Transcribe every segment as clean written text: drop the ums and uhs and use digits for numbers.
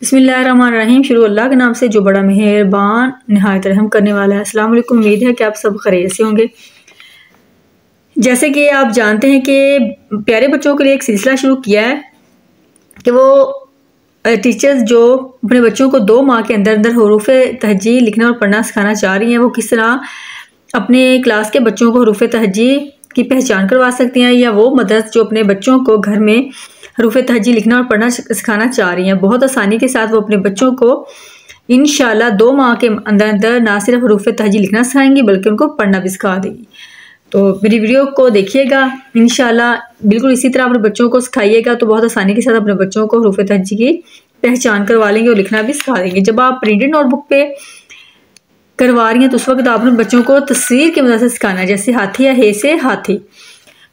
बिस्मिल्लाहिर्रहमानिर्रहीम। शुरू अल्लाह के नाम से जो बड़ा मेहरबान नहायत रहम करने वाला है। अस्सलाम वालेकुम। उम्मीद है कि आप सब खैरियत से होंगे। जैसे कि आप जानते हैं कि प्यारे बच्चों के लिए एक सिलसिला शुरू किया है कि वो टीचर्स जो अपने बच्चों को 2 माह के अंदर अंदर हरूफ तहज्जी लिखना और पढ़ना सिखाना चाह रही हैं, वो किस तरह अपने क्लास के बच्चों को हरूफ तहज्जी की पहचान करवा सकती हैं, या वो मदर्स जो अपने बच्चों को घर में हरूफ तहज्जी लिखना और पढ़ना सिखाना चाह रही हैं, बहुत आसानी के साथ वो अपने बच्चों को इंशाल्लाह 2 माह के अंदर अंदर ना सिर्फ हरूफ तहज्जी लिखना सिखाएंगी बल्कि उनको पढ़ना भी सिखा देगी। तो मेरी वीडियो को देखिएगा, इंशाल्लाह बिल्कुल इसी तरह अपने बच्चों को सिखाइएगा तो बहुत आसानी के साथ अपने बच्चों को हरूफ तहज्जी की पहचान करवा लेंगे और लिखना भी सिखा देंगे। जब आप प्रिंटेड नोटबुक पे करवा रही हैं तो उस वक्त आपने बच्चों को तस्वीर की मदद से सिखाना है, जैसे हाथी या हे से हाथी।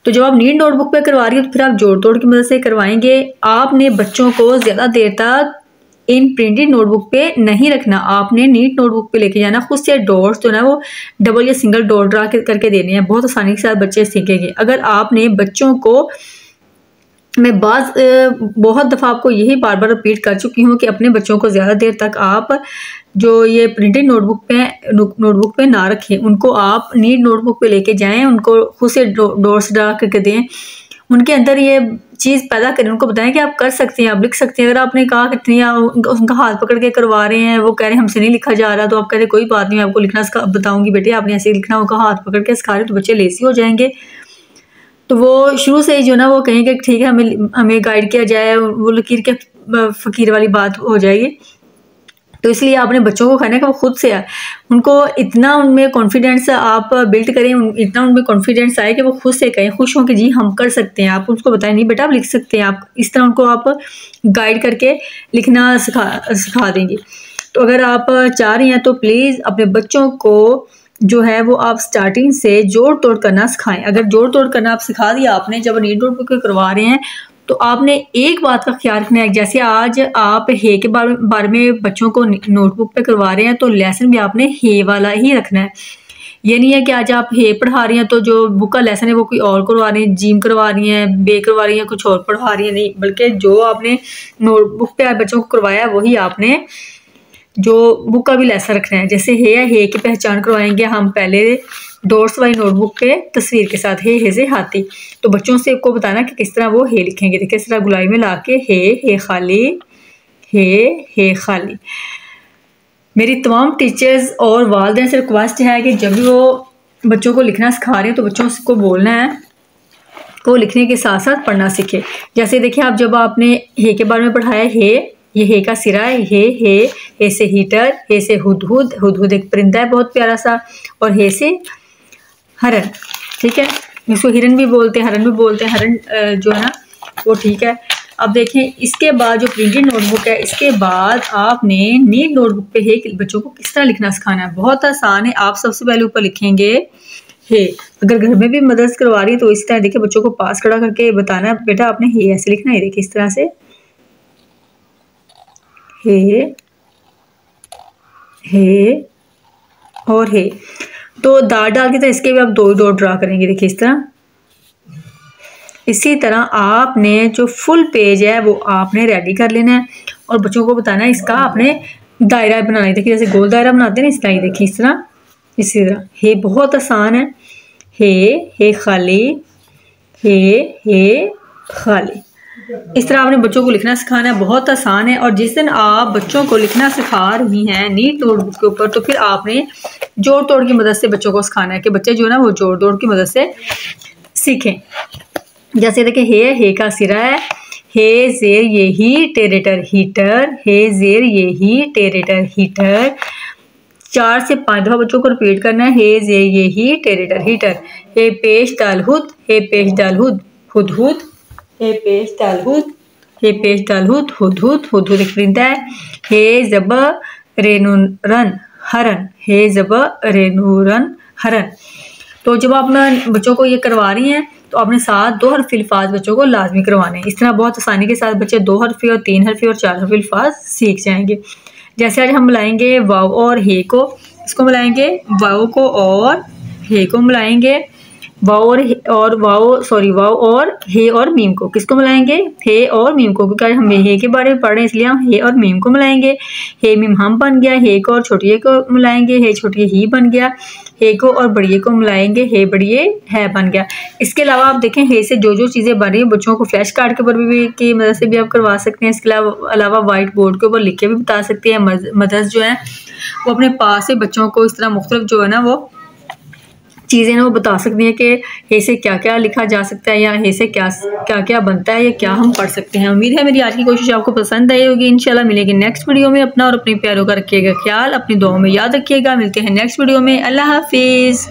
तो जब आप नीट नोटबुक पे करवा रही है तो फिर आप जोड़ तोड़ की मदद से करवाएंगे। आपने बच्चों को ज़्यादा देर तक इन प्रिंटेड नोटबुक पे नहीं रखना, आपने नीट नोटबुक पे लेके जाना। खुद से डॉट्स जो है वो डबल या सिंगल डॉट ड्रा करके देने हैं, बहुत आसानी के साथ बच्चे सीखेंगे। अगर आपने बच्चों को, मैं बहुत दफ़ा आपको यही बार बार रिपीट कर चुकी हूँ कि अपने बच्चों को ज़्यादा देर तक आप जो ये प्रिंटेड नोटबुक पे ना रखें, उनको आप नीट नोटबुक पे लेके जाएं, उनको खुद से डॉट्स ड्रा करके दें, उनके अंदर ये चीज़ पैदा करें, उनको बताएं कि आप कर सकते हैं, आप लिख सकते हैं। अगर आपने कहा कि उनका हाथ पकड़ के करवा रहे हैं, वो कह रहे हैं हमसे नहीं लिखा जा रहा, तो आप कह रहे कोई बात नहीं, मैं आपको लिखना बताऊंगी बेटे, आपने ऐसे लिखना होगा, हाथ पकड़ के सिखा रहे, तो बच्चे लेसी हो जाएंगे। तो वो शुरू से ही जो ना वो कहेंगे ठीक है हमें गाइड किया जाए, वो लकीर के फ़कीर वाली बात हो जाएगी। तो इसलिए आपने बच्चों को कहना है कि वो खुद से आए, उनको इतना उनमें कॉन्फिडेंस आप बिल्ड करें, इतना उनमें कॉन्फिडेंस आए कि वो खुद से कहें, खुश हों कि जी हम कर सकते हैं। आप उनको बताएं नहीं बेटा आप लिख सकते हैं, आप इस तरह उनको आप गाइड करके लिखना सिखा देंगे। तो अगर आप चाह रही हैं तो प्लीज़ अपने बच्चों को जो है वो आप स्टार्टिंग से जोड़ तोड़ करना सिखाएं। अगर जोड़ तोड़ करना आप सिखा दिया आपने, जब नीट नोटबुक करवा रहे हैं तो आपने एक बात का ख्याल रखना है, जैसे आज आप हे के बारे में बच्चों को नोटबुक पे करवा रहे हैं तो लेसन भी आपने हे वाला ही रखना है। ये नहीं है कि आज आप हे पढ़ा रही हैं तो जो बुक का लेसन है वो कोई और करवा रही हैं, जीम करवा रही हैं, बे करवा रही हैं, कुछ और पढ़ा रही हैं, नहीं, बल्कि जो आपने नोटबुक पे बच्चों को करवाया वही आपने जो बुक का भी लेसन रखना है। जैसे हे की पहचान करवाएंगे हम पहले डॉट्स वाली नोटबुक पे तस्वीर के साथ, हे से हाथी। तो बच्चों से को बताना कि किस तरह वो हे लिखेंगे। देखिए इस तरह गुलाई में ला के हे खाली, हे खाली। मेरी तमाम टीचर्स और वालिदैन से रिक्वेस्ट है कि जब भी वो बच्चों को लिखना सिखा रहे हैं तो बच्चों को बोलना है वो लिखने के साथ साथ पढ़ना सीखे। जैसे देखिए आप जब आपने हे के बारे में पढ़ाया, ये हे का सिरा है, हे से हीटर, हे से हुदहुद एक परिंदा है बहुत प्यारा सा, और हे से हरन, ठीक है, इसको हिरन भी बोलते हैं, हरन भी बोलते हैं, हरन जो है ना वो, ठीक है। अब देखें इसके बाद जो प्रिंटेड नोटबुक है, इसके बाद आपने नीट नोटबुक पे हे बच्चों को किस तरह लिखना सिखाना है, बहुत आसान है। आप सबसे पहले ऊपर लिखेंगे हे। अगर घर में भी मदद करवा रही है तो इस तरह देखिए बच्चों को पास खड़ा करके बताना बेटा आपने हे ऐसे लिखना है, देखिए इस तरह से हे और हे। तो दाल डाल के तो इसके भी आप 2 डॉट ड्रा करेंगे, देखिए इस तरह। इसी तरह आपने जो फुल पेज है वो आपने रेडी कर लेना है और बच्चों को बताना है इसका आपने दायरा बनाना है। देखिए जैसे गोल दायरा बनाते हैं ना, इस तरह, देखिए इस तरह, इसी तरह। हे बहुत आसान है, हे खाली, हे खाली। इस तरह आपने बच्चों को लिखना सिखाना है, बहुत आसान है। और जिस दिन आप बच्चों को लिखना सिखा रही हैं नीट नोटबुक के ऊपर, तो फिर आपने जोड़ तोड़ की मदद से बच्चों को सिखाना है कि बच्चे जो है ना वो जोड़ तोड़ की मदद से सीखें। जैसे देखिए हे का सिरा है, हे जेर ये ही टेरेटर हीटर, हे जेर ये ही टेरेटर हीटर। 4 से 5 दफ़ा बच्चों को रिपीट करना है, हे जेर ये ही टेरेटर हीटर। हे पेश दालहुद, हे पेश दालहुद हुदहुद, हे पेश दालहुद, हे पेश दालहुद हुदहुद एक परिंदा है। हे जब रेनूरन हरन, हे जब रेनूरन हरन। तो जब आप बच्चों को ये करवा रही हैं तो आपने साथ 2 हरफी अल्फाज बच्चों को लाजमी करवाने हैं। इस तरह बहुत आसानी के साथ बच्चे 2 हरफी और 3 हरफी और 4 हरफी अल्फाज सीख जाएंगे। जैसे आज हम मिलाएंगे वाव और हे को, इसको मिलाएंगे वाव को और हे को मिलाएंगे, वाओ और हे और मीम को किसको मिलाएंगे? हे और मीम को, क्योंकि हम हे के बारे में पढ़ रहे हैं इसलिए हम हे और मीम को मिलाएंगे। हे मीम हम बन गया, हे को और छोटी को मिलाएंगे, हे छोटी ही बन गया, हे को और बड़िए को मिलाएंगे, हे बड़िए है बन गया। इसके अलावा आप देखें हे से जो चीज़ें बन रही हैं बच्चों को फ्लैश कार्ड के ऊपर भी की मदद से भी आप करवा सकते हैं। इसके अलावा वाइट बोर्ड के ऊपर लिख के भी बता सकते हैं। मदर्स जो है वो अपने पास से बच्चों को इस तरह मुख्तलिफ जो है ना वो चीज़ें ना वो बता सकती हैं कि हे से क्या क्या लिखा जा सकता है या हे से क्या क्या बनता है या क्या हम पढ़ सकते हैं। उम्मीद है मेरी आज की कोशिश आपको पसंद आई होगी। इंशाल्लाह मिलेगी नेक्स्ट वीडियो में। अपना और अपने प्यारों का रखिएगा ख्याल, अपनी दुआओं में याद रखिएगा। मिलते हैं नेक्स्ट वीडियो में। अल्लाह हाफिज़।